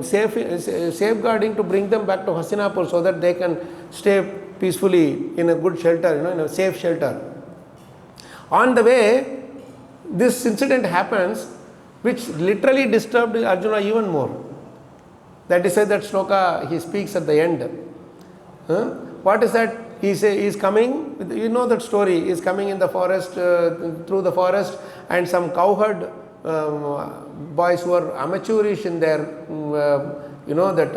safeguarding to bring them back to Hastinapur so that they can stay peacefully in a good shelter, in a safe shelter. On the way, this incident happens, which literally disturbed Arjuna even more. That is why that shloka he speaks at the end. What is that? He is coming, you know that story, he is coming in the forest, through the forest, and some cowherd boys who are amateurish in their, that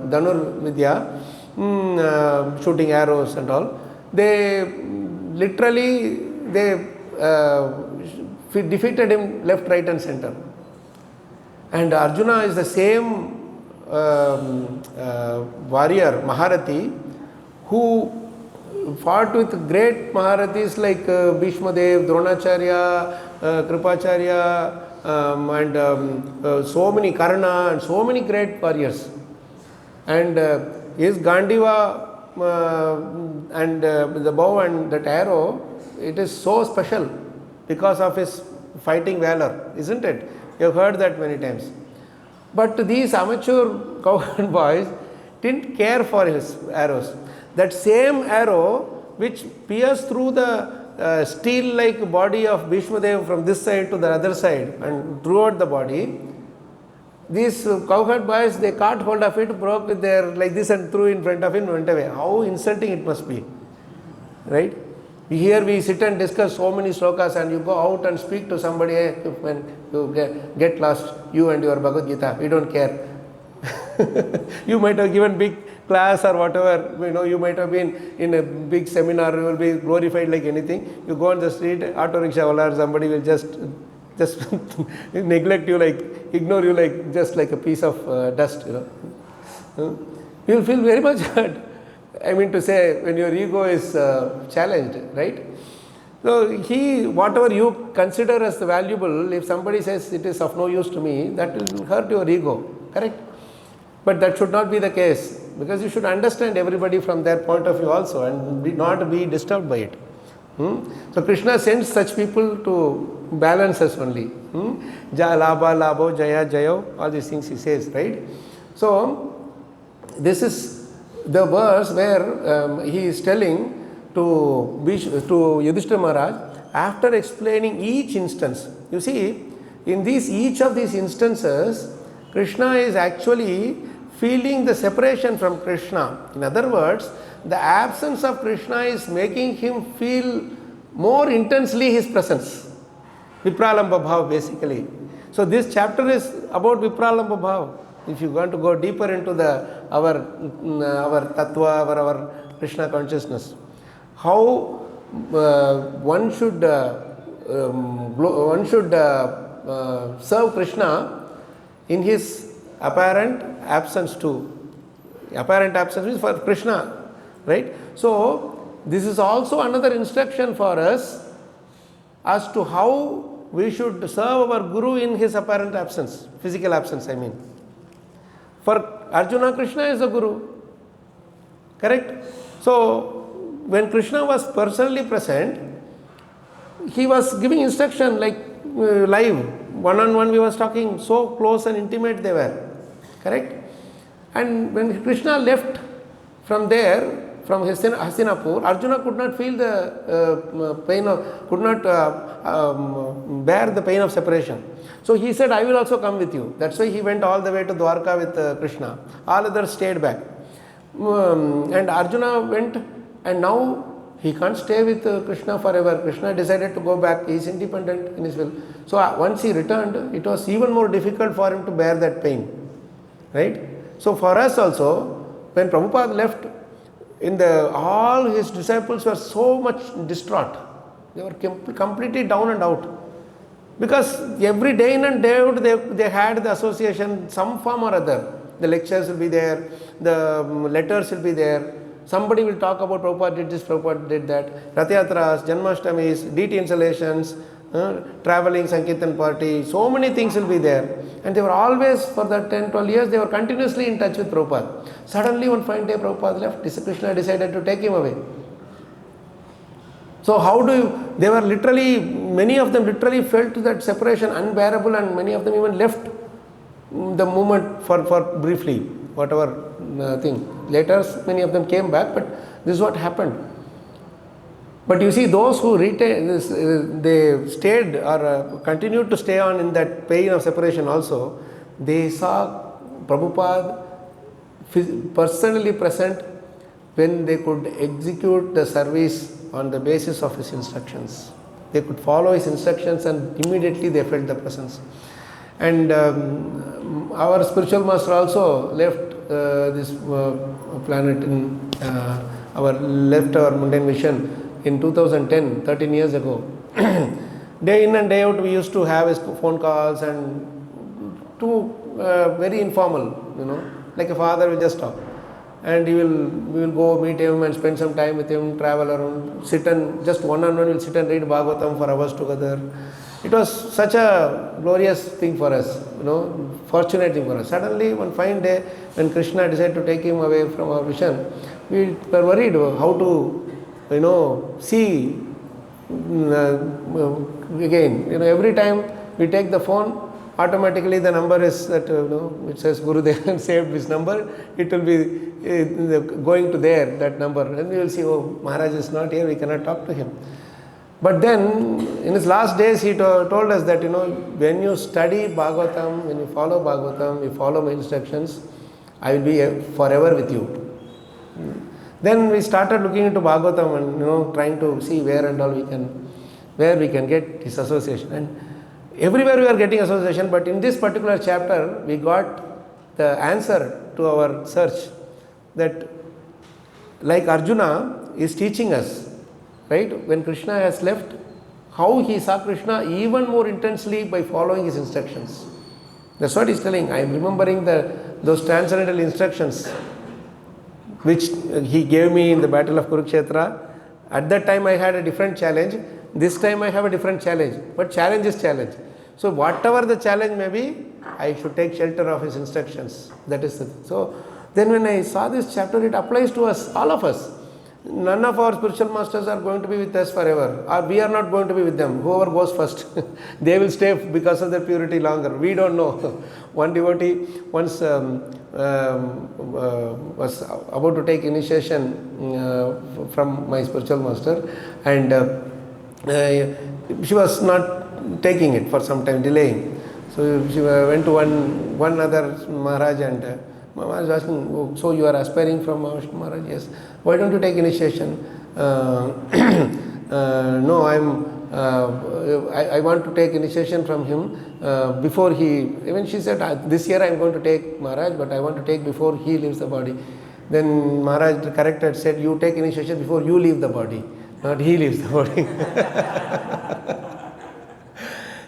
Dhanur Vidya, shooting arrows and all, they literally, defeated him left, right and center. And Arjuna is the same warrior, Maharati, who fought with great Maharatis like Bhishmadev, Dronacharya, Kripacharya, and so many Karna and so many great warriors. And his Gandiva and the bow and that arrow, it is so special because of his fighting valor, isn't it? You have heard that many times. But these amateur cowherd boys didn't care for his arrows. That same arrow which pierced through the steel-like body of Bhishmadev from this side to the other side and throughout the body, these cowherd boys, they caught hold of it, broke with their like this and threw in front of him and went away. How insulting it must be, right? Here we sit and discuss so many slokas and you go out and speak to somebody, when you get lost, you and your Bhagavad Gita, we don't care. You might have given big class or whatever, you might have been in a big seminar, you will be glorified like anything. You go on the street, auto rickshaw or somebody will just neglect you, like ignore you, like just like a piece of dust, You will feel very much hurt. I mean to say, when your ego is challenged, right? So whatever you consider as valuable, if somebody says it is of no use to me, that will hurt your ego, correct? But that should not be the case, because you should understand everybody from their point of view also and not be disturbed by it. So Krishna sends such people to balance us only. Labha, labho, jaya, jayo, all these things he says, right? So this is the verse where he is telling to Yudhishthira Maharaj, after explaining each instance. You see, in each of these instances, Krishna is actually feeling the separation from Krishna. In other words, the absence of Krishna is making him feel more intensely his presence. Vipralamba bhav, basically. So this chapter is about Vipralamba bhav. If you want to go deeper into our tattva, our Krishna consciousness, how one should serve Krishna in his apparent absence too. Apparent absence is for Krishna, right? So this is also another instruction for us as to how we should serve our Guru in his apparent absence, physical absence, I mean. For Arjuna, Krishna is the Guru, correct? So when Krishna was personally present, he was giving instruction like live, one-on-one we was talking, so close and intimate they were, correct? And when Krishna left from there, from Hastinapur, Arjuna could not feel the pain of, could not bear the pain of separation. So he said, I will also come with you. That's why he went all the way to Dwarka with Krishna. All others stayed back. And Arjuna went, and now he can't stay with Krishna forever. Krishna decided to go back. He is independent in his will. So once he returned, it was even more difficult for him to bear that pain. Right? So for us also, when Prabhupada left, all his disciples were so much distraught. They were completely down and out. Because every day in and day out they had the association, some form or other. The lectures will be there, the letters will be there. Somebody will talk about Prabhupada did this, Prabhupada did that. Rath-yatras, Janmashtamis, DT installations, traveling Sankirtan party, so many things will be there. And they were always, for the 10-12 years, they were continuously in touch with Prabhupada. Suddenly one fine day Prabhupada left, Krishna decided to take him away. So they were literally, many of them literally felt that separation unbearable, and many of them even left the movement for briefly, whatever thing. Later, many of them came back, but this is what happened. But you see, those who retain this, they stayed or continued to stay on in that pain of separation also, they saw Prabhupada personally present when they could execute the service on the basis of his instructions. They could follow his instructions and immediately they felt the presence. And our spiritual master also left this planet in left our mundane vision in 2010, 13 years ago. Day in and day out we used to have his phone calls and very informal, like a father will just talk. And we will go meet him and spend some time with him, travel around, sit and just one-on-one we'll sit and read Bhagavatam for hours together. It was such a glorious thing for us, fortunate thing for us. Suddenly, one fine day, when Krishna decided to take him away from our vision, we were worried how to, see again. Every time we take the phone, automatically the number is that, it says Gurudev saved this number, it will be going to there, that number. And we will see, oh, Maharaj is not here, we cannot talk to him. But then, in his last days, he told us that, when you study Bhagavatam, when you follow Bhagavatam, you follow my instructions, I will be forever with you. Then we started looking into Bhagavatam and, trying to see where we can get his association. And everywhere we are getting association, but in this particular chapter, we got the answer to our search, that like Arjuna is teaching us, right? When Krishna has left, how he saw Krishna even more intensely by following his instructions. That's what he's telling. I am remembering those transcendental instructions which he gave me in the battle of Kurukshetra. At that time I had a different challenge. This time I have a different challenge. But challenge is challenge. So whatever the challenge may be, I should take shelter of his instructions. That is the thing. So then when I saw this chapter, it applies to us, all of us. None of our spiritual masters are going to be with us forever, or we are not going to be with them. Whoever goes first, they will stay because of their purity longer. We don't know. One devotee once was about to take initiation from my spiritual master, and she was not taking it for some time, delaying. So she went to one other Maharaj, and Maharaj was asking, oh, so you are aspiring from Maharaj? Yes. Why don't you take initiation? No, I want to take initiation from him before he, even she said, this year I am going to take Maharaj, but I want to take before he leaves the body. Then Maharaj corrected, said, you take initiation before you leave the body, not he leaves the body.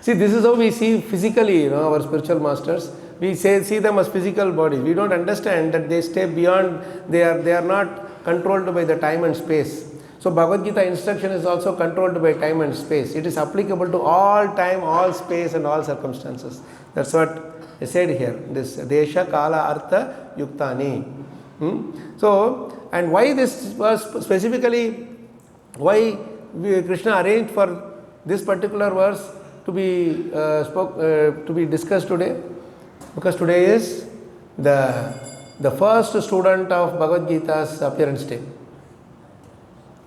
See, this is how we see physically, our spiritual masters. We see them as physical bodies. We don't understand that they stay beyond, they are not controlled by the time and space. So Bhagavad Gita instruction is also controlled by time and space. It is applicable to all time, all space and all circumstances. That's what I said here. This Desha, Kala, Artha, Yuktani. So, and why this was specifically, why Krishna arranged for this particular verse to be discussed today? Because today is the first student of Bhagavad Gita's appearance day,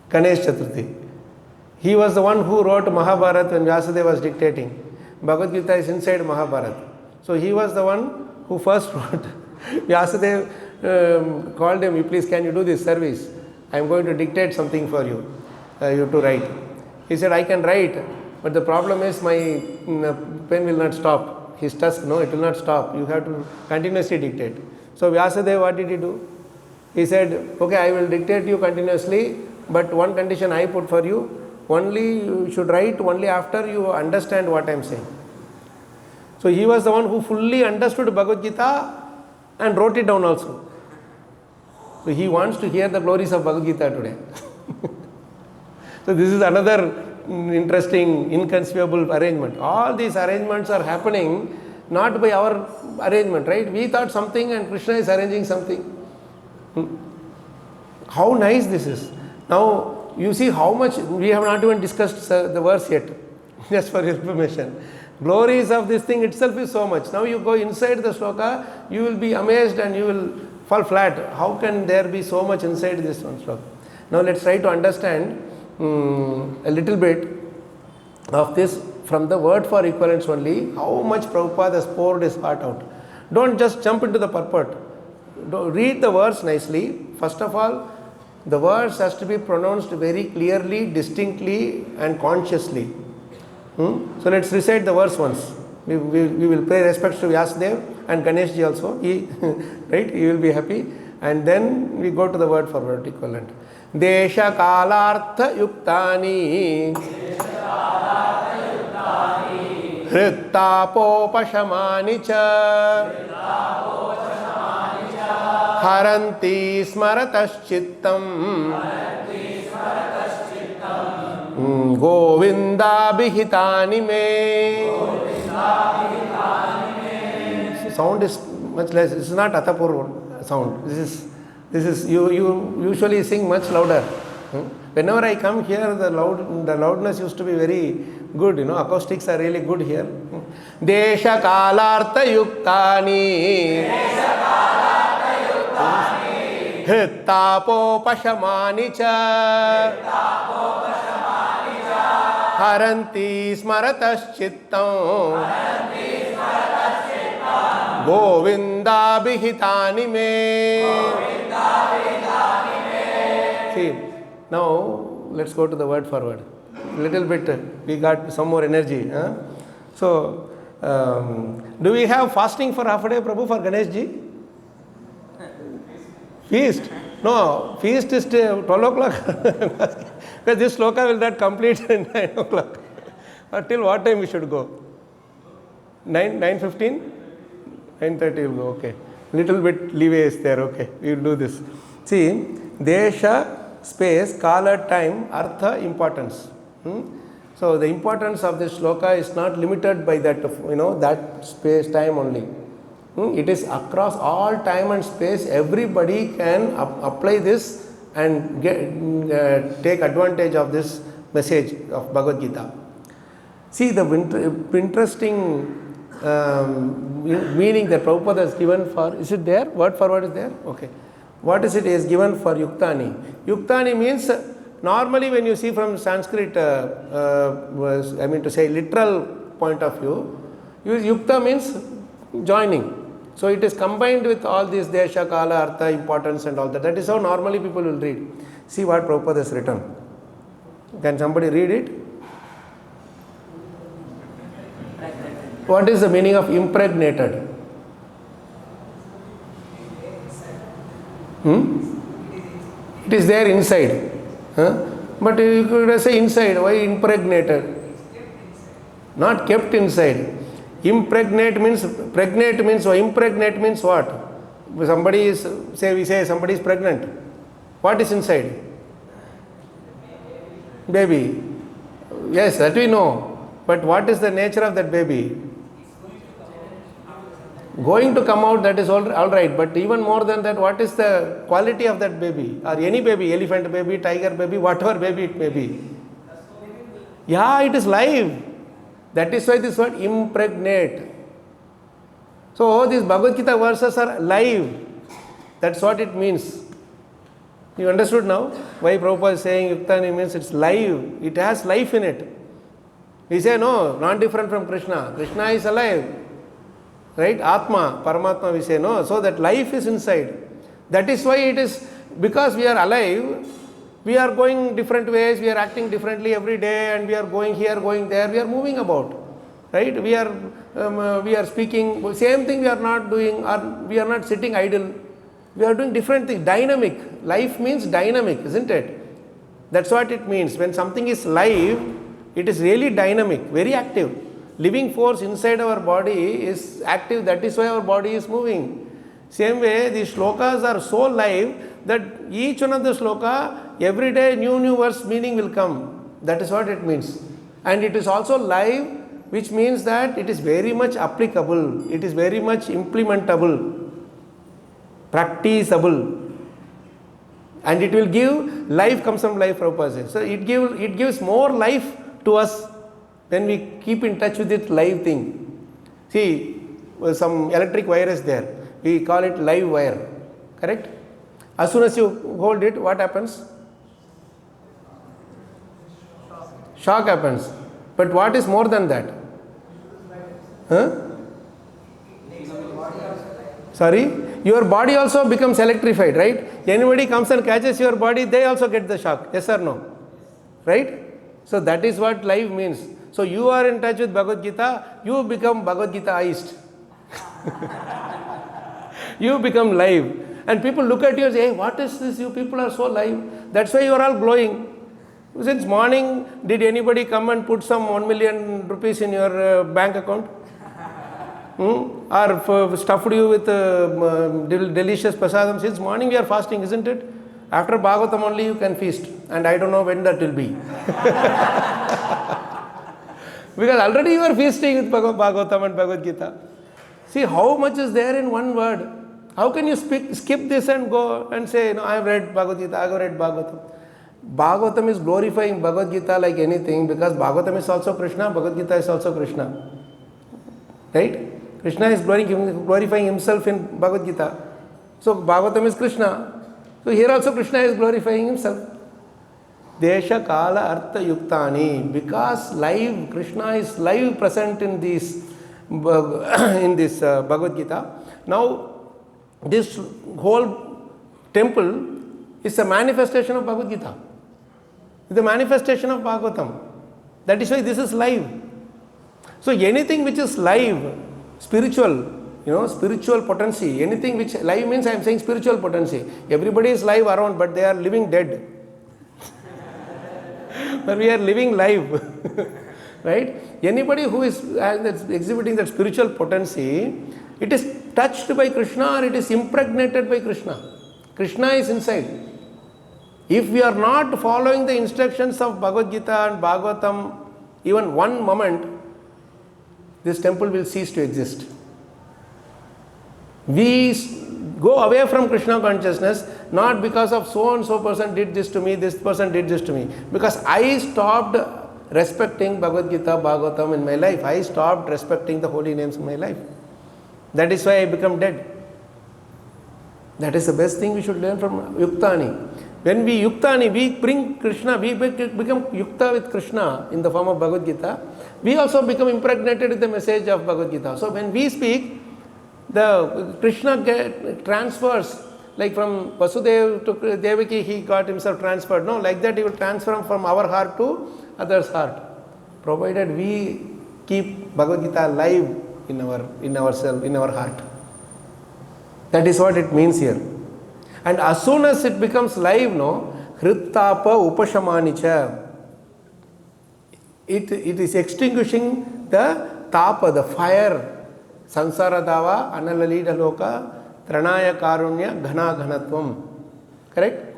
Ganesh Chaturthi. He was the one who wrote Mahabharata when Vyasadeva was dictating. Bhagavad Gita is inside Mahabharata. So he was the one who first wrote. Vyasadeva called him, please can you do this service? I am going to dictate something for you, you to write. He said, I can write, but the problem is my pen will not stop. His tusk, no, it will not stop. You have to continuously dictate. So Vyasadeva, what did he do? He said, okay, I will dictate you continuously, but one condition I put for you, only you should write only after you understand what I am saying. So he was the one who fully understood Bhagavad Gita and wrote it down also. So he wants to hear the glories of Bhagavad Gita today. So this is another interesting, inconceivable arrangement. All these arrangements are happening not by our arrangement, right? We thought something and Krishna is arranging something. How nice this is. Now, you see how much, we have not even discussed the verse yet, just for your information. glories of this thing itself is so much. Now you go inside the sloka, you will be amazed and you will fall flat. How can there be so much inside this one sloka? Now let's try to understand a little bit of this from the word for equivalence only, how much Prabhupada has poured his heart out. Don't just jump into the purport. Read the words nicely. First of all, the words has to be pronounced very clearly, distinctly and consciously. So let's recite the verse once. We will pay respects to Vyasadeva and Ganeshji also. Right? He will be happy. And then we go to the word for word equivalent. Desha kalartha yuktani hrittapopashamani cha haranti smarataschittam Govinda bihitani me. Sound is much less. This is not Attapur sound. This is you usually sing much louder. Whenever I come here, the loudness used to be very good. Acoustics are really good here. Desha kalartha yuktani hrittapo pashamani cha haranti smarataschittam Govinda bihitani me. See, now let's go to the word for word. Little bit, we got some more energy. So, do we have fasting for half a day, Prabhu, for Ganeshji? Feast? No, feast is 12 o'clock. Because this sloka will not complete at 9 o'clock. Or till what time we should go? 9:15? 9:30 will go, okay. Little bit leeway is there, okay. We will do this. See, Desha, space, kala, time, artha, importance. So the importance of this sloka is not limited by that, that space, time only. It is across all time and space. Everybody can apply this and take advantage of this message of Bhagavad Gita. See the interesting meaning that Prabhupada has given for, is it there? Word for word is there? Okay. What is it is given for Yuktani? Yuktani means, normally when you see from Sanskrit, literal point of view, Yukta means joining. So it is combined with all these Desha, Kala, Artha, importance and all that. That is how normally people will read. See what Prabhupada has written. Can somebody read it? What is the meaning of impregnated? It is there inside. But you could say inside. Why impregnated? Not kept inside. Impregnate means, pregnate means, or impregnate means what? Somebody is, we say somebody is pregnant. What is inside? Baby. Yes, that we know. But what is the nature of that baby? Going to come out, that is all right. But even more than that, what is the quality of that baby? Or any baby, elephant baby, tiger baby, whatever baby it may be. Yeah, it is live. That is why this word impregnate. So these Bhagavad Gita verses are live. That's what it means. You understood now why Prabhupada is saying Yuktani means it's live. It has life in it. We say no, not different from Krishna. Krishna is alive. Right? Atma, Paramatma we say no. So that life is inside. That is why it is, because we are alive, we are going different ways, we are acting differently every day, and we are going here, going there, we are moving about. Right? We are speaking, same thing we are not doing, or we are not sitting idle. We are doing different things, dynamic. Life means dynamic, isn't it? That's what it means. When something is live, it is really dynamic, very active. Living force inside our body is active, that is why our body is moving. Same way, the shlokas are so live that each one of the sloka, every day new verse meaning will come. That is what it means. And it is also live, which means that it is very much applicable, it is very much implementable, practicable. And it will give, life comes from life, Prabhupada says. So it gives more life to us when we keep in touch with it live thing. See, some electric wire is there. We call it live wire. Correct? As soon as you hold it, what happens? Shock happens. But what is more than that? Huh? Sorry? Your body also becomes electrified, right? Anybody comes and catches your body, they also get the shock. Yes or no? Right? So that is what live means. So you are in touch with Bhagavad Gita, you become Bhagavad Gitaized. You become live. And people look at you and say, hey, what is this? You people are so live. That's why you are all glowing. Since morning, did anybody come and put some 1 million rupees in your bank account? Or stuffed you with delicious prasadam? Since morning we are fasting, isn't it? After Bhagavatam only you can feast. And I don't know when that will be. Because already you are feasting with Bhagavatam and Bhagavad Gita. See how much is there in one word. How can you skip this and go and say, no, I have read Bhagavad Gita, I have read Bhagavatam. Bhagavatam is glorifying Bhagavad Gita like anything, because Bhagavatam is also Krishna, Bhagavad Gita is also Krishna. Right? Krishna is glorifying himself in Bhagavad Gita. So Bhagavatam is Krishna. So here also Krishna is glorifying himself. Desha Kala Artha Yuktani. Because live, Krishna is live present in this Bhagavad Gita. Now this whole temple is a manifestation of Bhagavad Gita. It's a manifestation of Bhagavatam. That is why this is live. So anything which is live, spiritual, spiritual potency, anything which live means, I am saying spiritual potency. Everybody is live around, but they are living dead. But we are living live. Right? Anybody who is exhibiting that spiritual potency, it is touched by Krishna or it is impregnated by Krishna. Krishna is inside. If we are not following the instructions of Bhagavad Gita and Bhagavatam, even one moment, this temple will cease to exist. We go away from Krishna consciousness, not because of so and so person did this to me, this person did this to me. Because I stopped respecting Bhagavad Gita, Bhagavatam in my life. I stopped respecting the holy names in my life. That is why I become dead. That is the best thing we should learn from Yuktani. When we Yuktani, we bring Krishna, we become Yukta with Krishna in the form of Bhagavad Gita. We also become impregnated with the message of Bhagavad Gita. So when we speak, the Krishna transfers, like from Vasudeva to Devaki, he got himself transferred. No, like that he will transfer from our heart to others' heart. Provided we keep Bhagavad Gita alive in ourselves, in our heart. That is what it means here. And as soon as it becomes live, Hrittapa Upashamanicha, it is extinguishing the tapa, the fire, Sansara Dava, Analalida Loka, Tranaya Karunya, Ghana Ghanatvam. Correct?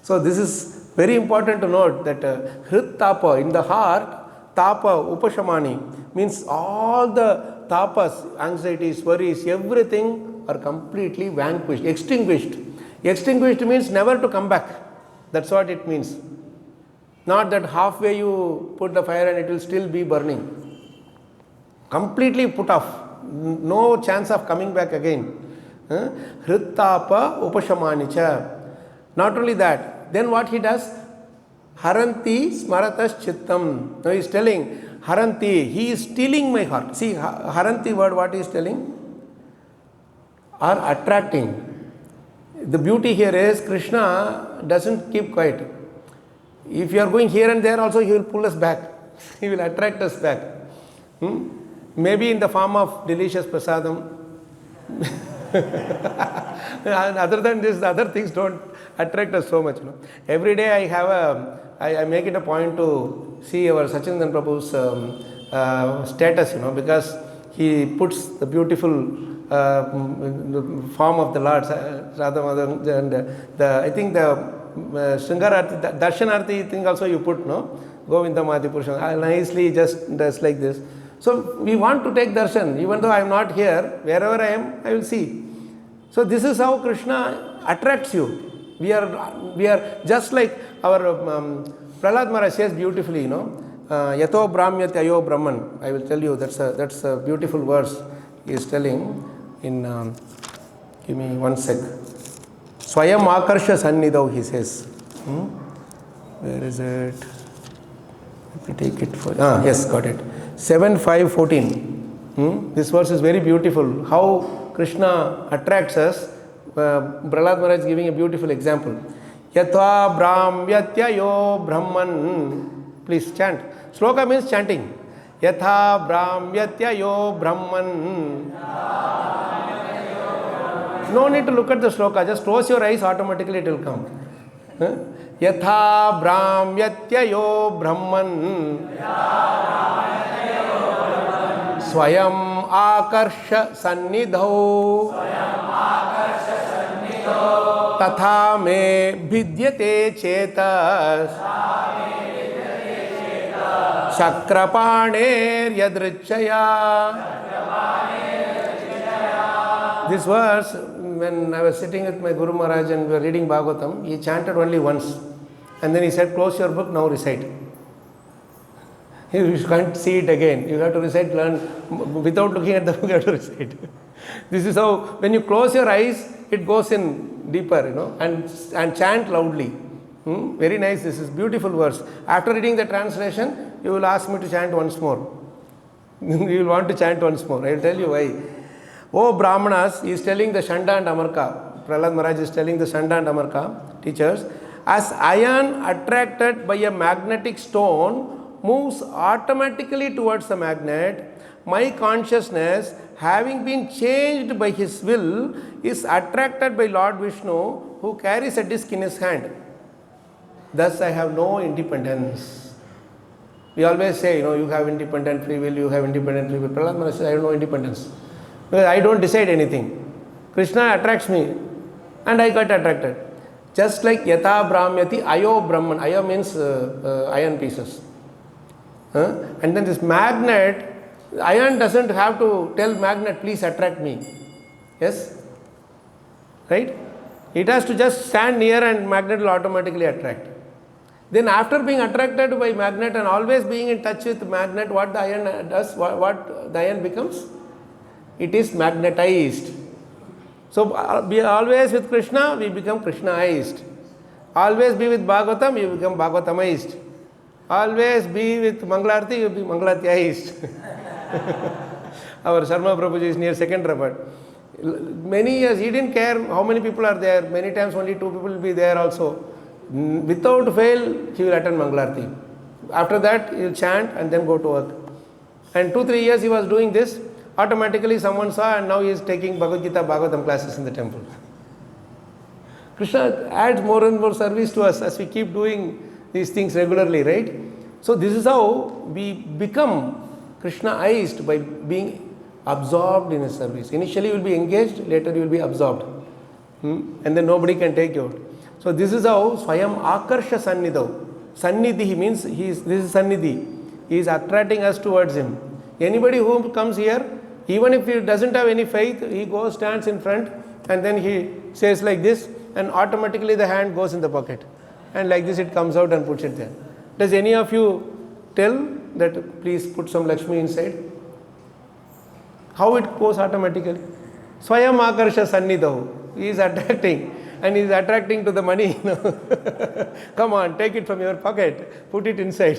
So this is very important to note that Hrittapa, in the heart, Tapa, Upashamani, means all the tapas, anxieties, worries, everything are completely vanquished, extinguished. Extinguished means never to come back. That's what it means. Not that halfway you put the fire and it will still be burning. Completely put off. No chance of coming back again. Hrittapa upashamanicha. Not only that, then what he does? Haranti smaratas chittam. Now he is telling, Haranti, he is stealing my heart. See, Haranti word, what he is telling? Or attracting. The beauty here is Krishna doesn't keep quiet. If you are going here and there also, he will pull us back. He will attract us back. Maybe in the form of delicious prasadam. And other than this, the other things don't attract us so much. Every day I make it a point to see our Sachindan Prabhu's status, because he puts the beautiful form of the Lord, and I think the Shringararti, Darshanarti thing also you put, Govinda Mati Purusha, nicely just does like this. So we want to take darshan, even though I am not here, wherever I am, I will see. So this is how Krishna attracts you. We are just like our Prahlad Maharaj says beautifully, Yato Brahmyati Ayo Brahman. I will tell you, that's a beautiful verse he is telling in, give me one sec. Swayam Akarsha Sannidau, he says. Where is it? Let me take it for, yes, got it. 7:5:14. This verse is very beautiful. How Krishna attracts us. Prahlad Maharaj is giving a beautiful example. Yatva Brahmyatyayo Brahman. Please chant. Sloka means chanting. Yatha Brahmyatyayo Brahman. No need to look at the sloka. Just close your eyes, automatically it will come. Yatha Brahmyatyayo Brahman. Swayam Akarsha Sannidhau. Tatha me bhidyate chetas. Chakrapaner yadrichaya. This verse, when I was sitting with my Guru Maharaj and we were reading Bhagavatam, he chanted only once. And then he said, close your book, now recite. You can't see it again. You have to recite, learn. Without looking at the book, you have to recite. This is how, when you close your eyes, it goes in deeper, and chant loudly. Very nice. This is beautiful verse. After reading the translation, you will ask me to chant once more. You will want to chant once more. I will tell you why. Oh Brahmanas, he is telling the Shanda and Amarka. Prahlad Maharaj is telling the Shanda and Amarka teachers, as iron attracted by a magnetic stone moves automatically towards the magnet, my consciousness, having been changed by his will, is attracted by Lord Vishnu, who carries a disc in his hand. Thus I have no independence. We always say, you have independent free will, you have independent free will. Prahlad Maharaj says, I have no independence. Because I don't decide anything. Krishna attracts me and I got attracted. Just like Yatha Brahmyati Ayo Brahman. Ayo means iron pieces. And then this magnet, iron doesn't have to tell magnet, please attract me. Yes? Right? It has to just stand near and magnet will automatically attract. Then after being attracted by magnet and always being in touch with magnet, what the iron does, what the iron becomes? It is magnetized. So be always with Krishna, we become Krishnaized. Always be with Bhagavatam, you become Bhagavatamized. Always be with Mangalarti, you be Mangalartiized. Our Sharma Prabhuji is near second Rabat. Many years, he didn't care how many people are there. Many times only 2 people will be there also. Without fail, he will attend Mangalarti. After that, he will chant and then go to work. And 2-3 years he was doing this. Automatically someone saw and now he is taking Bhagavad Gita, Bhagavatam classes in the temple. Krishna adds more and more service to us as we keep doing these things regularly, right? So this is how we become Krishnaized, by being absorbed in his service. Initially you will be engaged, later you will be absorbed. And then nobody can take you out. So this is how Swayam Akarsha Sannidhau. Sannidhi means this is Sannidhi. He is attracting us towards him. Anybody who comes here, even if he doesn't have any faith, he goes, stands in front and then he says like this and automatically the hand goes in the pocket. And like this it comes out and puts it there. Does any of you tell that please put some Lakshmi inside? How it goes automatically? Swayam Akarsha Sannidhau. He is attracting. And he is attracting to the money. Come on, take it from your pocket, put it inside.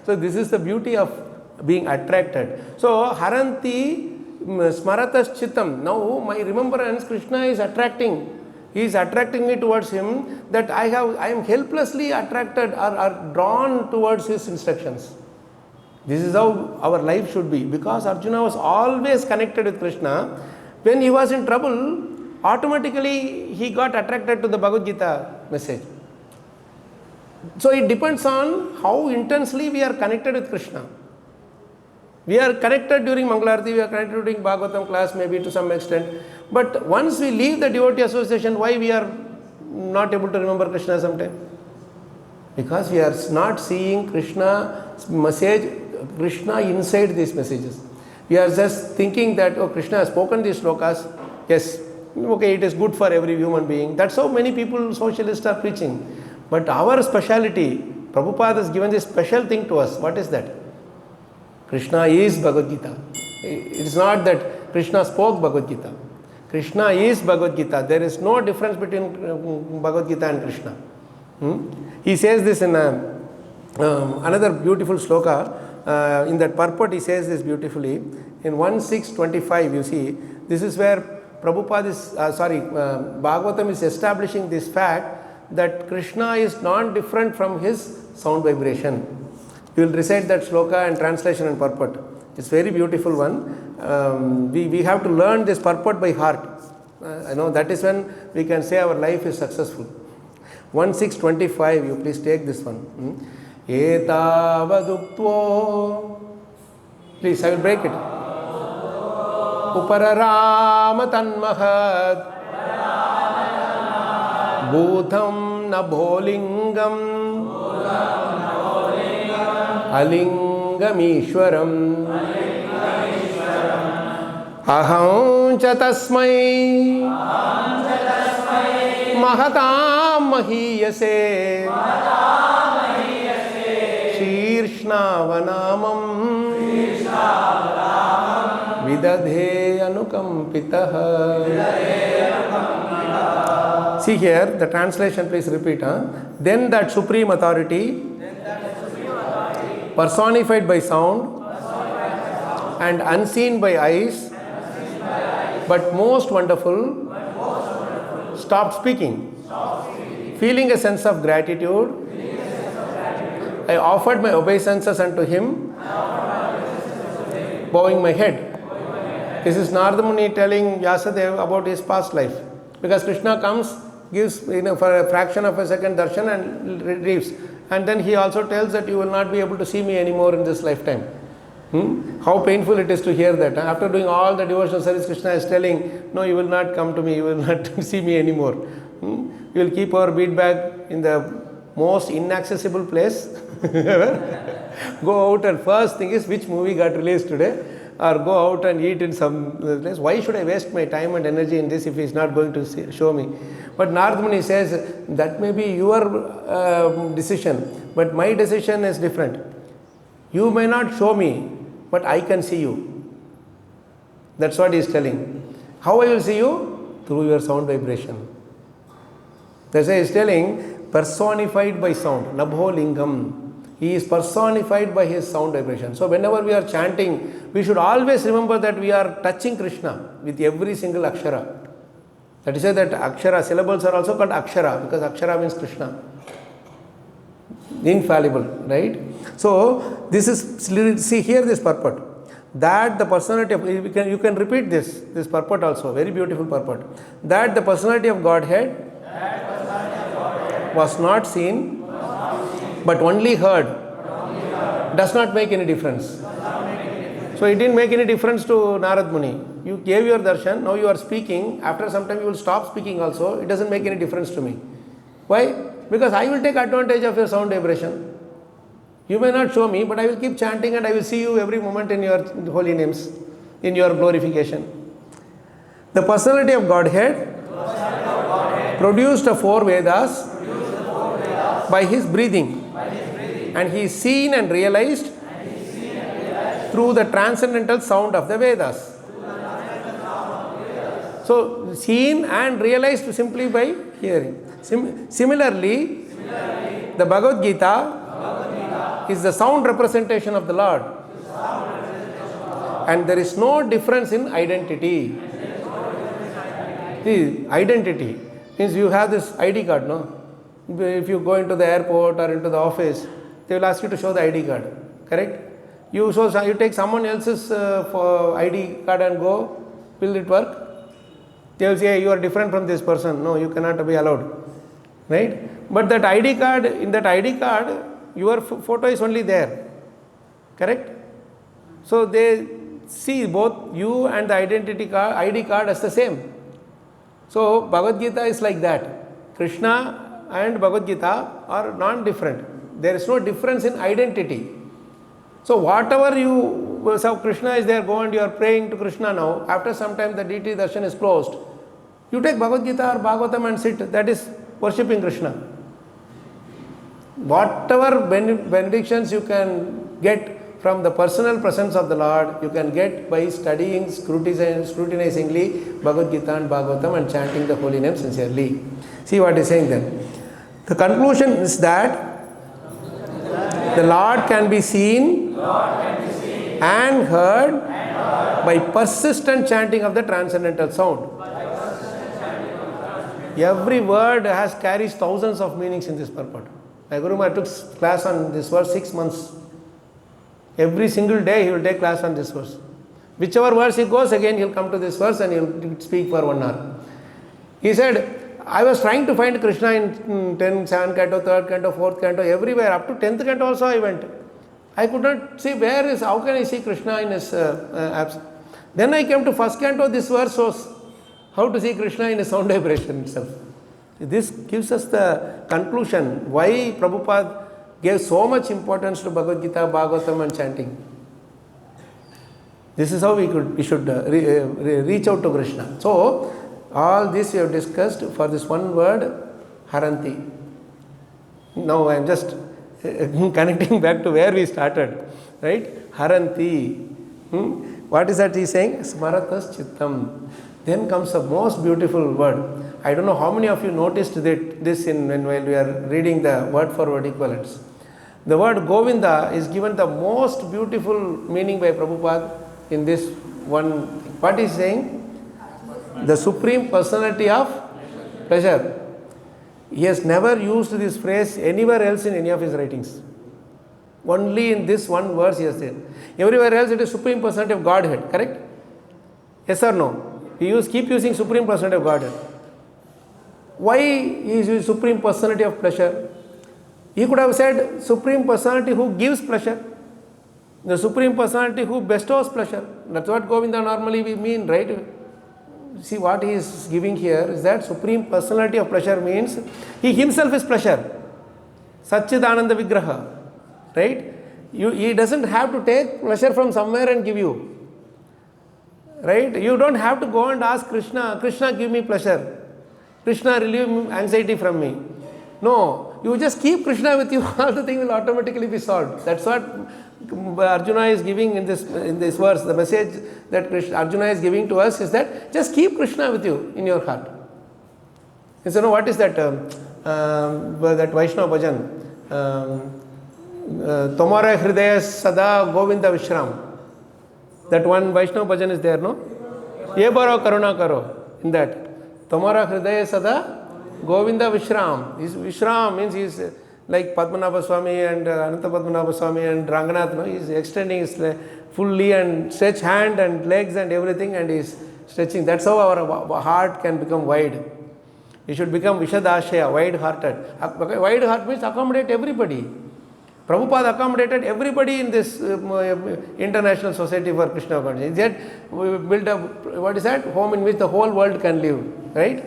So this is the beauty of being attracted. So Haranti Smaratas Chittam. Now my remembrance, Krishna is attracting. He is attracting me towards him, that I am helplessly attracted or drawn towards his instructions. This is how our life should be. Because Arjuna was always connected with Krishna. When he was in trouble, automatically he got attracted to the Bhagavad Gita message. So it depends on how intensely we are connected with Krishna. We are connected during Mangalarti, we are connected during Bhagavatam class maybe to some extent. But once we leave the devotee association, why we are not able to remember Krishna sometime? Because we are not seeing Krishna's message, Krishna inside these messages. We are just thinking that, oh, Krishna has spoken these slokas. Yes, okay, it is good for every human being. That's how many people, socialists, are preaching. But our speciality Prabhupada has given this special thing to us. What is that? Krishna is Bhagavad Gita. It is not that Krishna spoke Bhagavad Gita. Krishna is Bhagavad Gita. There is no difference between Bhagavad Gita and Krishna. He says this in another beautiful sloka. In that purport, he says this beautifully. In 1.6.25, you see, this is where Prabhupada is, Bhagavatam is establishing this fact that Krishna is non-different from his sound vibration. You will recite that sloka and translation and purport. It's very beautiful one. We have to learn this purport by heart. That is when we can say our life is successful. 1.6.25, you please take this one. Etavaduktvo. Please, I will break it. Upararama tanmahat bhutam nabholingam alingam aham cha tasmai mahatam mahiyase Shirshnavanamam vidadhe anukampitah. See here, the translation, please repeat. Then that supreme authority, personified by sound and unseen by eyes, but most wonderful, stopped speaking. Feeling a sense of gratitude, I offered my obeisances unto him, bowing my head. This is Narada Muni telling Vyasadeva about his past life. Because Krishna comes, gives for a fraction of a second darshan and leaves. And then he also tells that you will not be able to see me anymore in this lifetime. How painful it is to hear that. After doing all the devotional service, Krishna is telling, no, you will not come to me, you will not see me anymore. You will keep our bead bag in the most inaccessible place. Go out and first thing is which movie got released today, or go out and eat in some place. Why should I waste my time and energy in this if he is not going to show me? But Narada Muni says that may be your decision, but my decision is different. You may not show me, but I can see you. That's what he is telling. How I will see you? Through your sound vibration. That's why he is telling personified by sound. Nabho lingam. He is personified by his sound vibration. So whenever we are chanting, we should always remember that we are touching Krishna with every single akshara. That is why that akshara, syllables are also called akshara, because akshara means Krishna. Infallible, right? So this is, see here this purport. That the personality of, you can repeat this purport also, very beautiful purport. That the personality of Godhead was not seen, but only heard, does not make any difference. So it didn't make any difference to Narad Muni. You gave your darshan, now you are speaking, after some time you will stop speaking also, it doesn't make any difference to me. Why? Because I will take advantage of your sound vibration. You may not show me, but I will keep chanting and I will see you every moment in your holy names, in your glorification. The personality of Godhead produced the four Vedas by his breathing. And he is seen and realized through the transcendental sound of the Vedas. So, seen and realized simply by hearing. Similarly, the Bhagavad Gita is the sound representation of the Lord. And there is no difference in identity. See, identity means you have this ID card, no? If you go into the airport or into the office, they will ask you to show the ID card, correct? You take someone else's for ID card and go, will it work? They will say, you are different from this person. No, you cannot be allowed, right? But that ID card, in that ID card, your photo is only there, correct? So they see both you and the ID card as the same. So Bhagavad Gita is like that. Krishna and Bhagavad Gita are non-different. There is no difference in identity. So whatever so Krishna is there, go and you are praying to Krishna now. After some time the deity darshan is closed. You take Bhagavad Gita or Bhagavatam and sit. That is worshipping Krishna. Whatever benedictions you can get from the personal presence of the Lord, you can get by studying scrutinizingly Bhagavad Gita and Bhagavatam and chanting the holy name sincerely. See what he is saying then. The conclusion is that the Lord can be seen and heard by persistent chanting of the transcendental sound. Every word carries thousands of meanings in this purport. My Guru Maharaj took class on this verse 6 months. Every single day he will take class on this verse. Whichever verse he goes, again he will come to this verse and he will speak for 1 hour. He said, I was trying to find Krishna in 10, 7 canto, 3rd canto, 4th canto, everywhere. Up to 10th canto also I went. I could not see how can I see Krishna in his absence. Then I came to 1st canto, this verse shows how to see Krishna in his sound vibration itself. This gives us the conclusion why Prabhupada gave so much importance to Bhagavad Gita, Bhagavatam and chanting. This is how we should reach out to Krishna. So, all this we have discussed for this one word, Haranti. Now I am just connecting back to where we started, right? Haranti. What is that he is saying? Smaratas Chittam. Then comes the most beautiful word. I don't know how many of you noticed this while we are reading the word for word equivalents. The word Govinda is given the most beautiful meaning by Prabhupada in this one. What is saying? The Supreme Personality of Pleasure. He has never used this phrase anywhere else in any of his writings. Only in this one verse he has said. Everywhere else it is Supreme Personality of Godhead, correct? Yes or no? Keep using Supreme Personality of Godhead. Why he is using Supreme Personality of Pleasure? He could have said Supreme Personality who gives pleasure. The Supreme Personality who bestows pleasure. That's what Govinda normally we mean, right? See what he is giving here is that Supreme Personality of Pleasure means he himself is pleasure. Satchidananda Vigraha. Right? He doesn't have to take pleasure from somewhere and give you. Right? You don't have to go and ask Krishna, Krishna give me pleasure. Krishna relieve anxiety from me. No, you just keep Krishna with you, all the things will automatically be solved. That's what Arjuna is giving in this verse. The message that Arjuna is giving to us is that just keep Krishna with you in your heart. So, what is that? That Vaishnava bhajan. Tomara Hridaya Sada Govinda Vishram. That one Vaishnava bhajan is there, no? Ye baro karuna karo. In that. Tomara Hridaya Sada Govinda Vishram. Vishram means he is like Padmanabha Swami and Ananta Padmanabha Swami and Ranganath. No? He is extending his fully and stretch hand and legs and everything and he is stretching. That's how our heart can become wide. We should become Vishadashaya, wide-hearted. Wide heart means accommodate everybody. Prabhupada accommodated everybody in this international society for Krishna consciousness. Yet we built up, what is that? Home in which the whole world can live, right?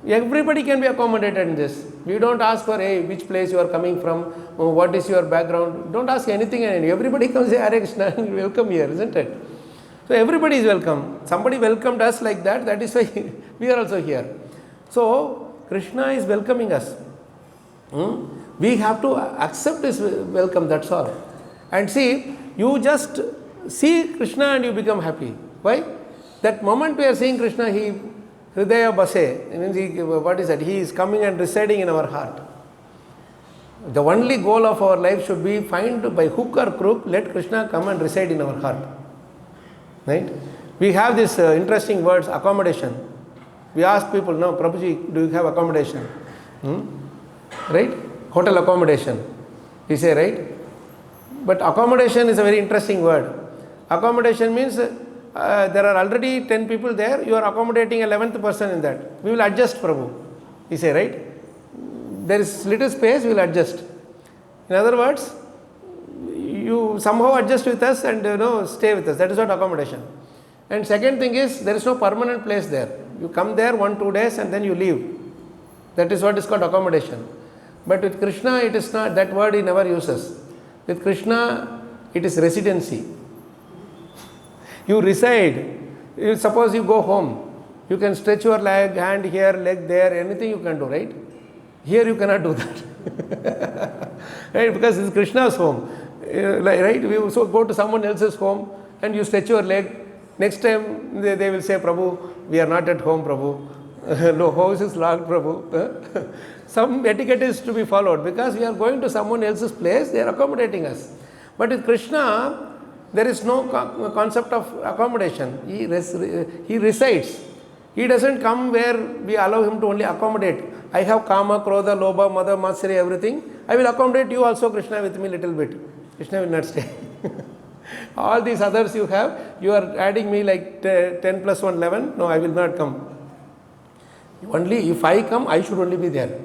Everybody can be accommodated in this. We don't ask for, hey, which place you are coming from, what is your background. Don't ask anything and everybody comes here, Hare Krishna, and welcome here, isn't it? So everybody is welcome. Somebody welcomed us like that, that is why we are also here. So Krishna is welcoming us. We have to accept his welcome, that's all. And see, you just see Krishna and you become happy. Why? That moment we are seeing Krishna, he Hridaya Base, means what is that? He is coming and residing in our heart. The only goal of our life should be find by hook or crook, let Krishna come and reside in our heart. Right? We have this interesting words, accommodation. We ask people, no, Prabhuji, do you have accommodation? Right? Hotel accommodation. We say, right? But accommodation is a very interesting word. Accommodation means there are already 10 people there, you are accommodating 11th person in that. We will adjust, Prabhu. We say, right? There is little space, we will adjust. In other words, you somehow adjust with us and stay with us. That is what accommodation. And second thing is, there is no permanent place there. You come there 1-2 days and then you leave. That is what is called accommodation. But with Krishna, it is not, that word he never uses. With Krishna, it is residency. You reside. Suppose you go home. You can stretch your leg, hand here, leg there, anything you can do, right? Here you cannot do that. Right? Because it's Krishna's home. Right? We so go to someone else's home and you stretch your leg. Next time they will say, Prabhu, we are not at home, Prabhu. No, house is locked, Prabhu. Some etiquette is to be followed because we are going to someone else's place, they are accommodating us. But with Krishna, there is no concept of accommodation. He resides. He doesn't come where we allow him to only accommodate. I have kama, krodha, lobha, mada, matsarya, everything. I will accommodate you also, Krishna, with me little bit. Krishna will not stay. All these others you have, you are adding me like 10 plus 1, 11. No, I will not come. Only if I come, I should only be there.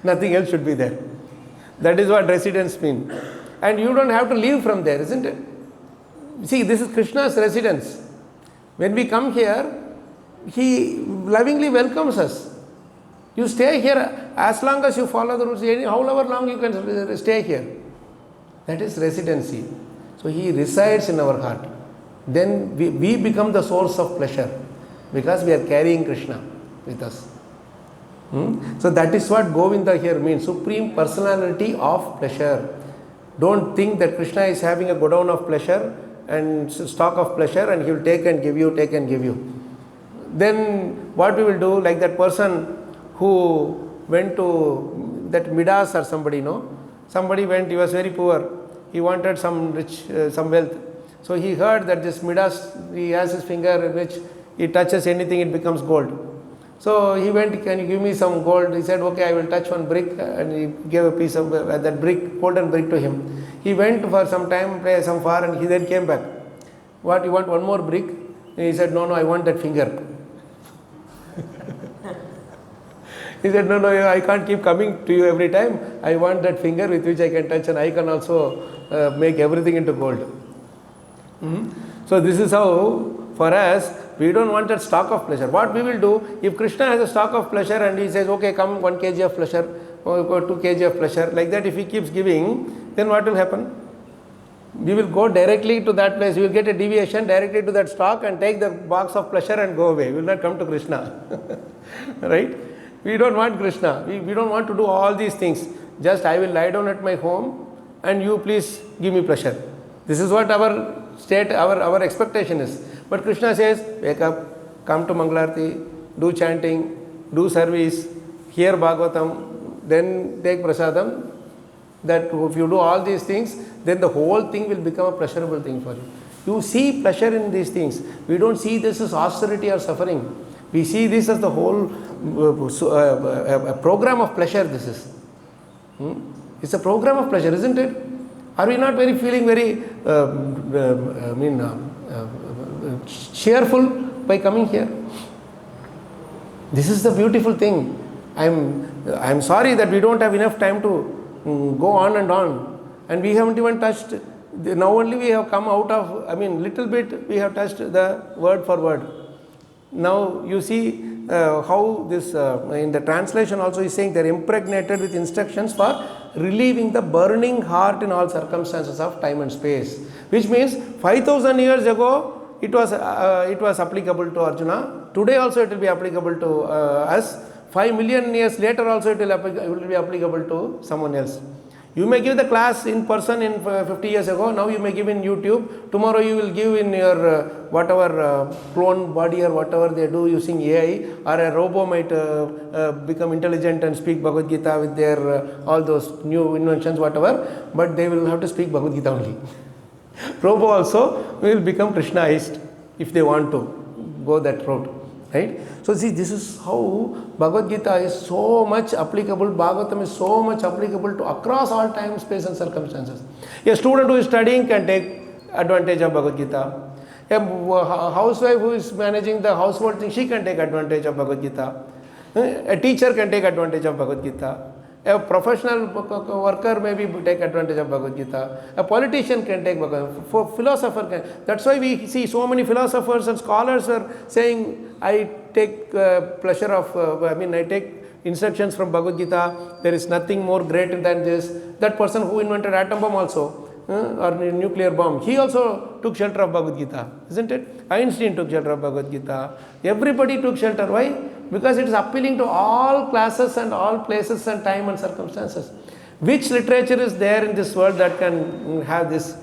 Nothing else should be there. That is what residence mean. And you don't have to leave from there, isn't it? See, this is Krishna's residence. When we come here, he lovingly welcomes us. You stay here as long as you follow the rules, however long you can stay here. That is residency. So he resides in our heart. Then we become the source of pleasure because we are carrying Krishna with us. So that is what Govinda here means, supreme personality of pleasure. Don't think that Krishna is having a godown of pleasure and stock of pleasure and he will take and give you, take and give you. Then what we will do, like that person who went to that Midas or somebody, somebody went, he was very poor, he wanted some rich, some wealth. So he heard that this Midas, he has his finger which he touches anything, it becomes gold. So he went, can you give me some gold? He said, okay, I will touch one brick, and he gave a piece of that brick, golden brick to him. He went for some time, some far, and he then came back. What, you want one more brick? And he said, no, I want that finger. He said, no, I can't keep coming to you every time. I want that finger with which I can touch and I can also make everything into gold. So this is how, for us, we don't want that stock of pleasure. What we will do, if Krishna has a stock of pleasure and he says, okay, come 1 kg of pleasure, or 2 kg of pleasure, like that if he keeps giving, then what will happen? We will go directly to that place. We will get a deviation directly to that stock and take the box of pleasure and go away. We will not come to Krishna. Right? We don't want Krishna. We don't want to do all these things. Just I will lie down at my home and you please give me pleasure. This is what our state, our expectation is. But Krishna says, wake up, come to Mangalarti, do chanting, do service, hear Bhagavatam, then take prasadam. That if you do all these things, then the whole thing will become a pleasurable thing for you. You see pleasure in these things. We don't see this as austerity or suffering. We see this as the whole a program of pleasure. This is. It's a program of pleasure, isn't it? Are we not feeling very cheerful by coming here? This is the beautiful thing. I'm sorry that we don't have enough time to go on and on, and we haven't even touched. Now only we have come out of. Little bit we have touched the word for word. Now you see how this in the translation also is saying they're impregnated with instructions for relieving the burning heart in all circumstances of time and space, which means 5,000 years ago it was applicable to Arjuna. Today also it will be applicable to us. 5 million years later also it will be applicable to someone else. You may give the class in person in 50 years ago. Now you may give in YouTube. Tomorrow you will give in your whatever clone body or whatever they do using AI, or a robo might become intelligent and speak Bhagavad Gita with their all those new inventions, whatever. But they will have to speak Bhagavad Gita only. Robo also will become Krishnaized if they want to go that route. Right? So see, this is how Bhagavad Gita is so much applicable, Bhagavatam is so much applicable to across all time, space and circumstances. A student who is studying can take advantage of Bhagavad Gita. A housewife who is managing the household thing, she can take advantage of Bhagavad Gita. A teacher can take advantage of Bhagavad Gita. A professional worker maybe take advantage of Bhagavad Gita. A politician can take Bhagavad Gita. A philosopher can. That's why we see so many philosophers and scholars are saying, I take pleasure of, I take instructions from Bhagavad Gita. There is nothing more greater than this. That person who invented atom bomb also, or nuclear bomb, he also took shelter of Bhagavad Gita, isn't it? Einstein took shelter of Bhagavad Gita. Everybody took shelter. Why? Because it is appealing to all classes and all places and time and circumstances. Which literature is there in this world that can have this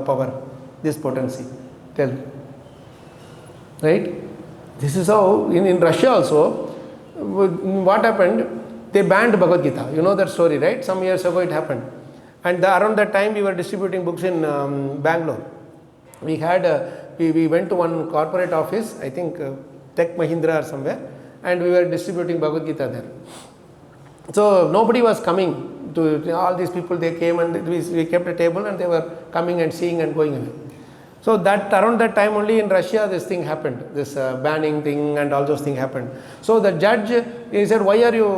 power, this potency? Tell me. Right? This is how, in Russia also, what happened? They banned Bhagavad Gita. You know that story, right? Some years ago it happened. And around that time we were distributing books in Bangalore. We had, we went to one corporate office, I think Tech Mahindra or somewhere, and we were distributing Bhagavad Gita there. So nobody was coming to all these people. They came and we kept a table and they were coming and seeing and going away. So that around that time only in Russia this thing happened, this banning thing and all those things happened. So the judge, he said, why are you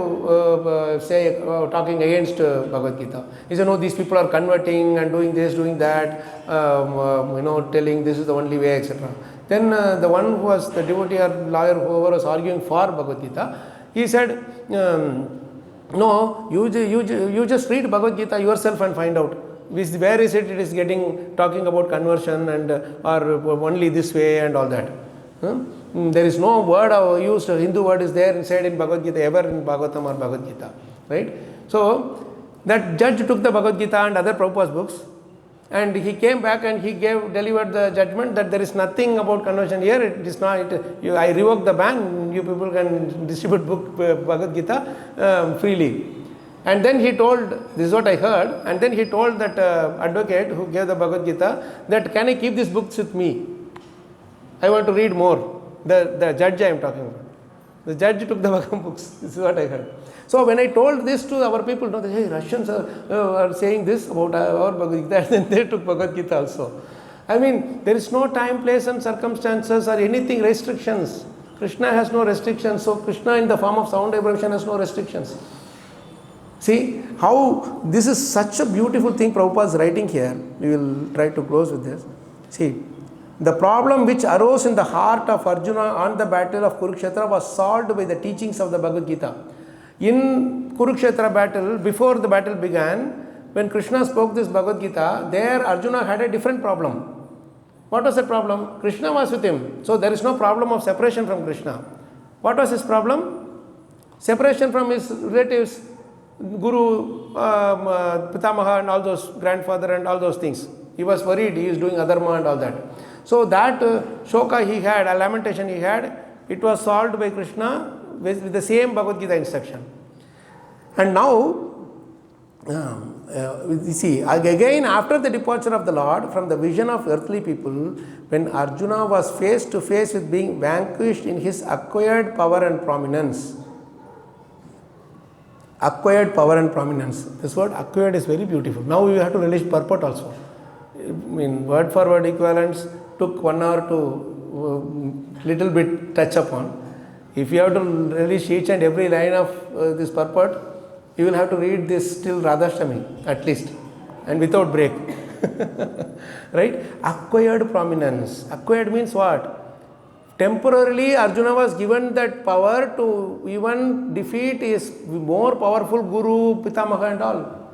talking against Bhagavad Gita? He said, no, these people are converting and doing this, doing that, telling this is the only way, etc. Then the one who was the devotee or lawyer, whoever was arguing for Bhagavad Gita, he said, no, you just read Bhagavad Gita yourself and find out. Where is it? It is talking about conversion and or only this way and all that. There is no word used, Hindu word is there inside in Bhagavad Gita, ever in Bhagavatam or Bhagavad Gita. Right? So that judge took the Bhagavad Gita and other Prabhupada's books, and he came back and he delivered the judgment that there is nothing about conversion here. It is not. I revoke the ban. You people can distribute Bhagavad Gita freely. And then he told, this is what I heard, and then he told that advocate who gave the Bhagavad Gita that, can I keep these books with me? I want to read more. The judge I am talking about. The judge took the Bhagavad books. This is what I heard. So when I told this to our people, hey, Russians are saying this about our Bhagavad Gita, and then they took Bhagavad Gita also. I mean, there is no time, place and circumstances or anything, restrictions. Krishna has no restrictions. So Krishna in the form of sound vibration has no restrictions. See how this is such a beautiful thing Prabhupada is writing here. We will try to close with this. See, the problem which arose in the heart of Arjuna on the battle of Kurukshetra was solved by the teachings of the Bhagavad Gita. In Kurukshetra battle, before the battle began, when Krishna spoke this Bhagavad Gita, there Arjuna had a different problem. What was the problem? Krishna was with him. So there is no problem of separation from Krishna. What was his problem? Separation from his relatives, Guru, Pitamaha and all those, grandfather and all those things. He was worried, he is doing adharma and all that. So that shoka he had, a lamentation he had, it was solved by Krishna with the same Bhagavad Gita instruction. And now, you see, again after the departure of the Lord from the vision of earthly people, when Arjuna was face to face with being vanquished in his acquired power and prominence. Acquired power and prominence. This word acquired is very beautiful. Now we have to relish purport also. In word for word equivalents took 1 hour to little bit touch upon. If you have to relish each and every line of this purport, you will have to read this till Radhashtami at least, and without break. Right? Acquired prominence. Acquired means what? Temporarily Arjuna was given that power to even defeat his more powerful Guru, Pitamaha and all.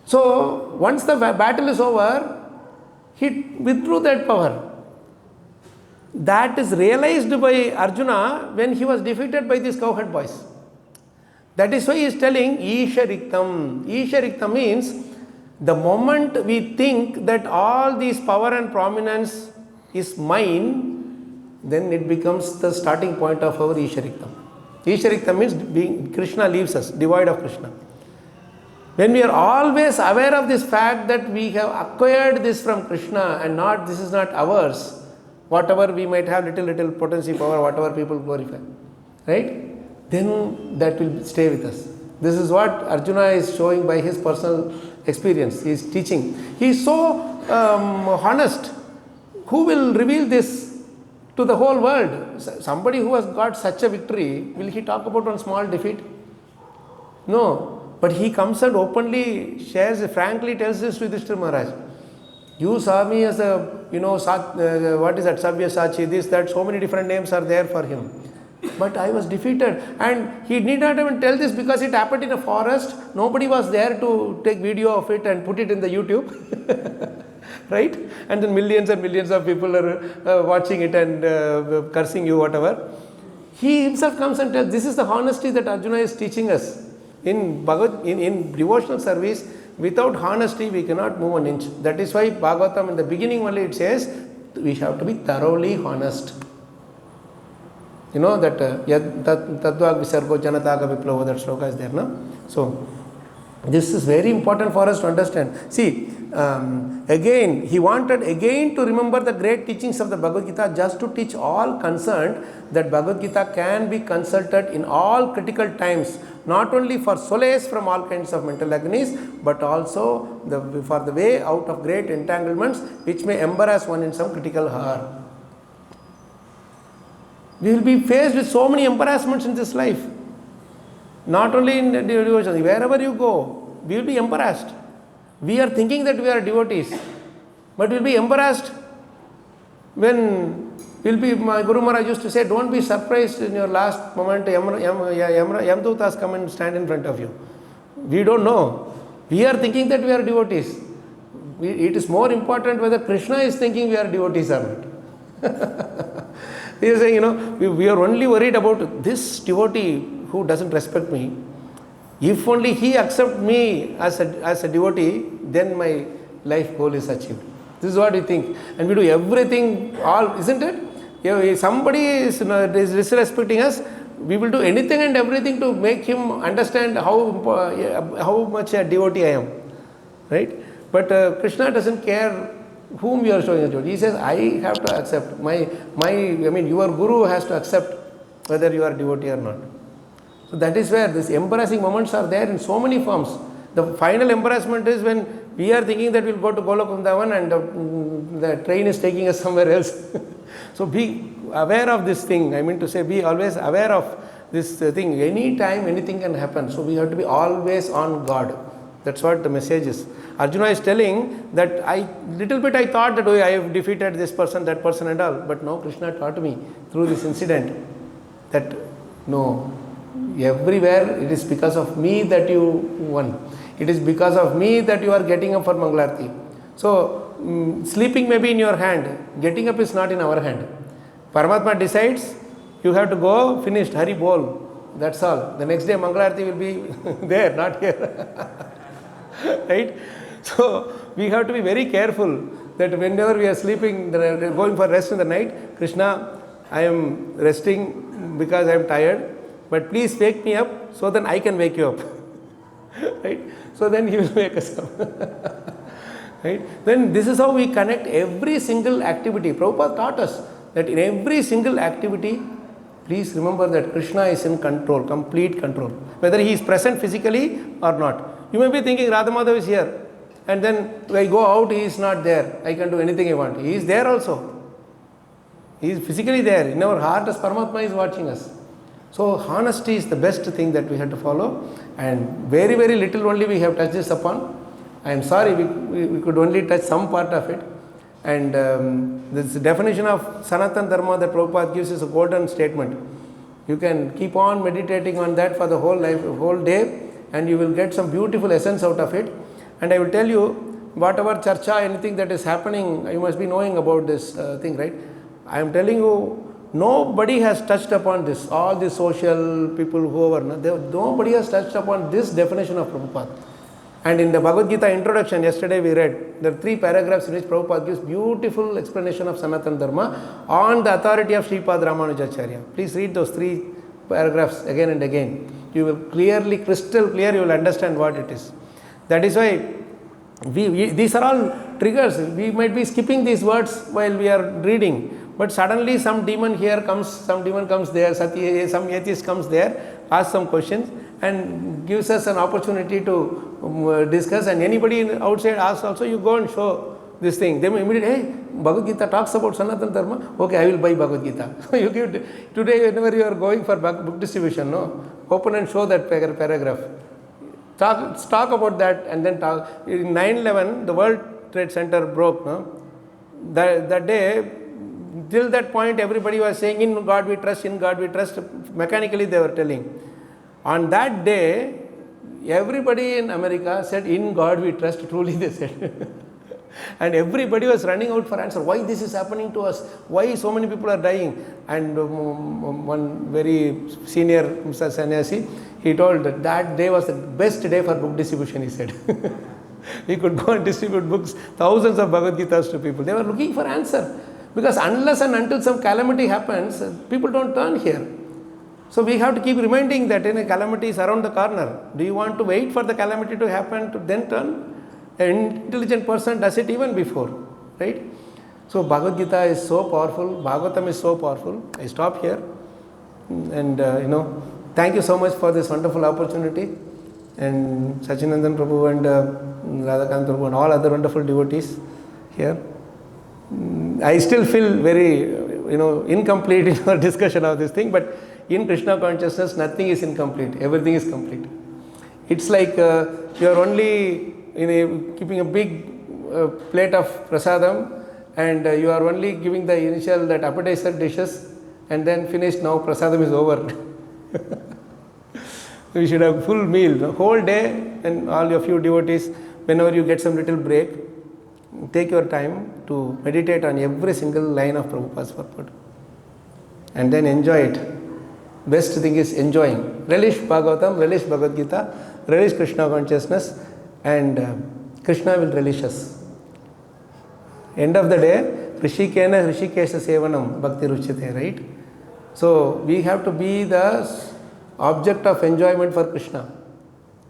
So once the battle is over, he withdrew that power. That is realized by Arjuna when he was defeated by these cowherd boys. That is why he is telling Ishariktam. Ishariktam means the moment we think that all these power and prominence is mine, then it becomes the starting point of our Ishariktam. Ishariktam means being Krishna leaves us, devoid of Krishna. When we are always aware of this fact that we have acquired this from Krishna and not, this is not ours, whatever we might have little potency power, whatever people glorify, right? Then that will stay with us. This is what Arjuna is showing by his personal experience. He is teaching. He is so honest. Who will reveal this to the whole world? Somebody who has got such a victory, will he talk about one small defeat? No. But he comes and openly shares, frankly tells this to Yudhishthira Maharaj. You saw me as a, what is that, Sabyasachi, this, that, so many different names are there for him. But I was defeated. And he need not even tell this because it happened in a forest. Nobody was there to take video of it and put it in the YouTube. Right? And then millions and millions of people are watching it and cursing you, whatever. He himself comes and tells, this is the honesty that Arjuna is teaching us. In devotional service, without honesty, we cannot move an inch. That is why Bhagavatam in the beginning only it says, we have to be thoroughly honest. You know that Tadvag Visargo Janataga Viplava, that shloka is there, no? So, this is very important for us to understand. See, again, he wanted again to remember the great teachings of the Bhagavad Gita, just to teach all concerned that Bhagavad Gita can be consulted in all critical times, not only for solace from all kinds of mental agonies, but also for the way out of great entanglements which may embarrass one in some critical hour. We will be faced with so many embarrassments in this life. Not only in devotion, wherever you go, we will be embarrassed. We are thinking that we are devotees, but we will be embarrassed when my Guru Maharaj used to say, don't be surprised in your last moment, Yamdutas come and stand in front of you. We don't know. We are thinking that we are devotees. It is more important whether Krishna is thinking we are devotees or not. He is saying, we are only worried about this devotee who doesn't respect me. If only he accepts me as a devotee, then my life goal is achieved. This is what we think. And we do everything, isn't it? If somebody is disrespecting us, we will do anything and everything to make him understand how much a devotee I am. Right? But Krishna doesn't care whom you are showing a devotee. He says, I have to accept. Your Guru has to accept whether you are a devotee or not. So that is where these embarrassing moments are there in so many forms. The final embarrassment is when we are thinking that we will go to Golok Vrindavan and the train is taking us somewhere else. So be aware of this thing. I mean to say, be always aware of this thing. Anytime anything can happen. So we have to be always on guard. That's what the message is. Arjuna is telling that I thought that I have defeated this person, that person and all. But now Krishna taught me through this incident that no, everywhere it is because of me that you won. It is because of me that you are getting up for Mangalarti. So, sleeping may be in your hand. Getting up is not in our hand. Paramatma decides, you have to go, finished, Hari Bol. That's all. The next day Mangalarti will be there, not here. Right? So, we have to be very careful that whenever we are sleeping, going for rest in the night, Krishna, I am resting because I am tired. But please wake me up so that I can wake you up. Right? So then he will wake us up. Right? Then this is how we connect every single activity. Prabhupada taught us that in every single activity, please remember that Krishna is in control, complete control. Whether he is present physically or not. You may be thinking Radhamadhav is here. And then when I go out, he is not there. I can do anything I want. He is there also. He is physically there. In our heart, as Paramatma is watching us. So, honesty is the best thing that we have to follow, and very, very little only we have touched this upon. I am sorry, we could only touch some part of it. And this definition of Sanatan Dharma that Prabhupada gives is a golden statement. You can keep on meditating on that for the whole life, whole day, and you will get some beautiful essence out of it. And I will tell you, whatever charcha, anything that is happening, you must be knowing about this thing, right? I am telling you, nobody has touched upon this. All the social people, whoever, nobody has touched upon this definition of Prabhupada. And in the Bhagavad Gita introduction, yesterday we read, there are 3 paragraphs in which Prabhupada gives beautiful explanation of Sanatana Dharma on the authority of Śrīpad Ramanujacharya. Please read those 3 paragraphs again and again. You will clearly, crystal clear, you will understand what it is. That is why these are all triggers. We might be skipping these words while we are reading. But suddenly some demon here comes, some demon comes there, some atheist comes there, asks some questions and gives us an opportunity to discuss, and anybody outside asks also, you go and show this thing. They may immediately, hey, Bhagavad Gita talks about Sanatana Dharma, okay, I will buy Bhagavad Gita. So you give, today whenever you are going for book distribution, open and show that paragraph. Talk about that and then talk. In 9/11, the World Trade Center broke. That day, till that point, everybody was saying, in God we trust, in God we trust. Mechanically, they were telling. On that day, everybody in America said, in God we trust. Truly, they said. And everybody was running out for answer. Why this is happening to us? Why so many people are dying? And one very senior Mr. Sannyasi, he told that day was the best day for book distribution, he said. We could go and distribute books, thousands of Bhagavad Gitas to people. They were looking for answer. Because unless and until some calamity happens, people don't turn here. So we have to keep reminding that a calamity is around the corner. Do you want to wait for the calamity to happen to then turn? An intelligent person does it even before, right? So Bhagavad Gita is so powerful, Bhagavatam is so powerful. I stop here, and thank you so much for this wonderful opportunity, and Sachinandan Prabhu and Radhakant Prabhu and all other wonderful devotees here. I still feel very incomplete in our discussion of this thing, but in Krishna consciousness nothing is incomplete, everything is complete. It's like you are only keeping a big plate of prasadam, and you are only giving the initial that appetizer dishes, and then finished, now prasadam is over. We should have full meal the whole day, and all your few devotees, whenever you get some little break, take your time to meditate on every single line of Prabhupada's purport and then enjoy it. Best thing is enjoying. Relish Bhagavatam, relish Bhagavad Gita, relish Krishna consciousness, and Krishna will relish us. End of the day, Rishikena Rishikesha Sevanam Bhakti Ruchite, right? So we have to be the object of enjoyment for Krishna.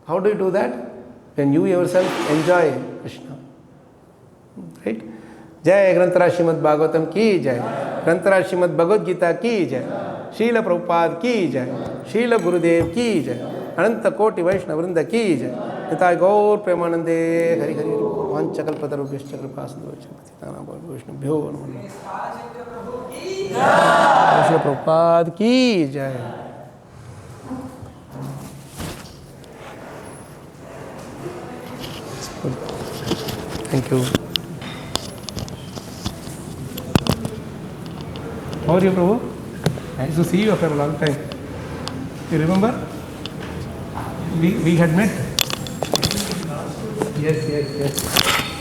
How do you do that? When you yourself enjoy Krishna. Right? Jai Grantara Śrīmad-Bhāgavatam ki jai. Grantara Śrīmad-Bhagavad Gita ki jai. Srila Prabhupada ki jai. Srila Gurudev ki jai. Ananta Koti Vaishnava Vrinda ki jai. Nitai Gaur Premanande Hari Hari Vanchakalpatarubhyascha Kripasindhu Vaishnabhyo Namo. Srila Prabhupada ki jai. Thank you. How are you, Prabhu? Nice to see you after a long time. You remember? We had met. Yes.